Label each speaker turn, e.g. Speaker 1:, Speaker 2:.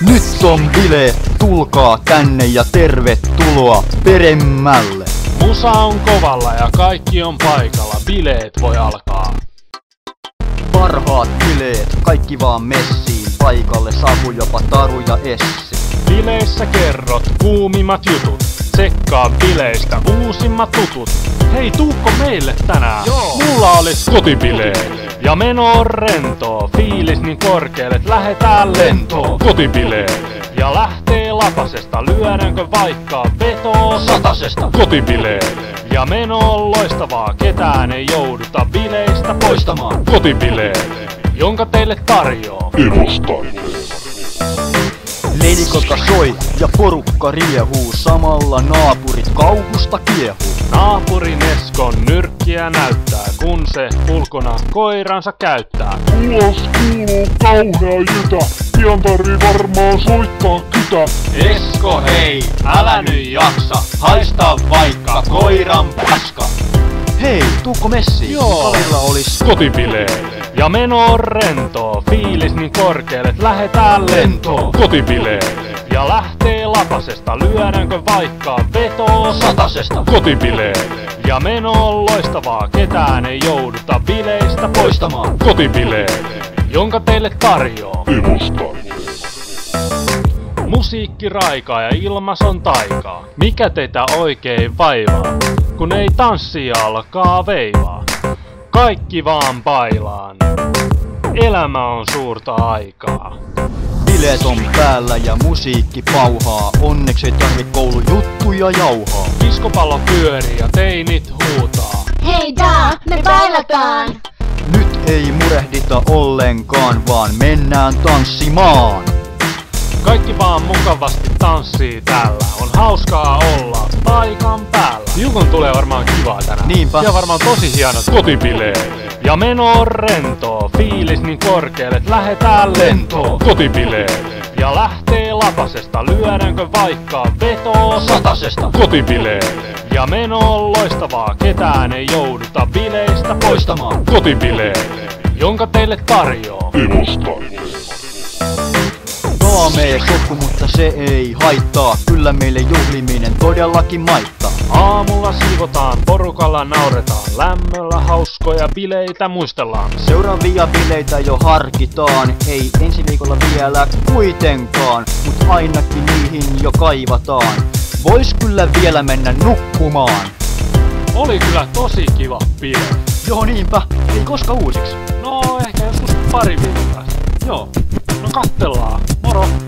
Speaker 1: Nyt on bileet, tulkaa tänne ja tervetuloa peremmälle.
Speaker 2: Musa on kovalla ja kaikki on paikalla, bileet voi alkaa.
Speaker 1: Parhaat bileet, kaikki vaan messiin, paikalle saapuu jopa Taru ja Essi.
Speaker 2: Bileissä kerrot kuumimmat jutut, tsekkaa bileistä uusimmat tutut. Hei, tuukko meille tänään?
Speaker 1: Joo.
Speaker 2: Mulla olis kotibileet. Ja meno on rentoo, fiilis niin korkealle, et lähetään lentoon. Kotibileet. Ja lähtee lapasesta, lyödäänkö vaikka vetoo satasesta. Kotibileet. Ja meno on loistavaa, ketään ei jouduta bileistä poistamaan. Kotibileet, jonka teille tarjoaa
Speaker 1: Leidikota soi ja porukka riehuu, samalla naapurit kauhusta kiehuu.
Speaker 2: Naapurin Eskon nyrkkiä näyttää, kun se ulkona koiransa käyttää.
Speaker 3: Ulos kuuluu kauhea jytä, pian tarvii varmaan soittaa kytä.
Speaker 2: Esko hei, älä nyt jaksa, haista vaikka koiran paska.
Speaker 1: Hei, tuukko messiin?
Speaker 2: Joo.
Speaker 1: Salilla olis
Speaker 2: Kotibileet. Ja meno on rentoo, fiilis niin korkealle, et lähetään lentoon. Kotibileet. Ja lähtee lapasesta, lyödäänkö vaikka vetoo satasesta. Kotibileet. Ja meno on loistavaa, ketään ei jouduta bileistä poistamaan. Kotibileet, jonka teille tarjoaa musiikki raikaa ja ilmas on taikaa. Mikä teitä oikein vaivaa, kun ei tanssi alkaa veivaa? Kaikki vaan bailaan, elämä on suurta aikaa.
Speaker 1: bileet on päällä ja musiikki pauhaa, onneksi ei tarvi koulujuttuja jauhaa.
Speaker 2: Diskopallo pyörii ja teinit huutaa.
Speaker 4: Hei daa, me bailataan!
Speaker 1: Nyt ei murehdita ollenkaan, vaan mennään tanssimaan.
Speaker 2: Kaikki vaan mukavasti tanssii täällä, on hauskaa olla paikan päällä. Jukon tulee varmaan kivaa tänään.
Speaker 1: Niinpä.
Speaker 2: Ja varmaan tosi hienot kotibileet. Ja meno on rentoo, fiilis niin korkealle, et lähetään lentoon. Kotibileet. Ja lähtee lapasesta, lyödäänkö vaikka vetoo satasesta. Kotibileet. Ja meno on loistavaa, ketään ei jouduta bileistä poistamaan. Kotibileet, jonka teille tarjoaa
Speaker 1: Daamee sotku, mutta se ei haittaa, kyllä meille juhliminen todellakin maittaa.
Speaker 2: Aamulla siivotaan, porukalla nauretaan, lämmöllä hauskoja bileitä muistellaan.
Speaker 1: Seuraavia bileitä jo harkitaan, ei ensi viikolla vielä kuitenkaan, mut ainakin niihin jo kaivataan. Vois kyllä vielä mennä nukkumaan.
Speaker 2: Oli kyllä tosi kiva bile.
Speaker 1: Joo niinpä, ei koska uusiksi.
Speaker 2: No ehkä joskus pari viikkoa. Joo, no kattellaan. Moro!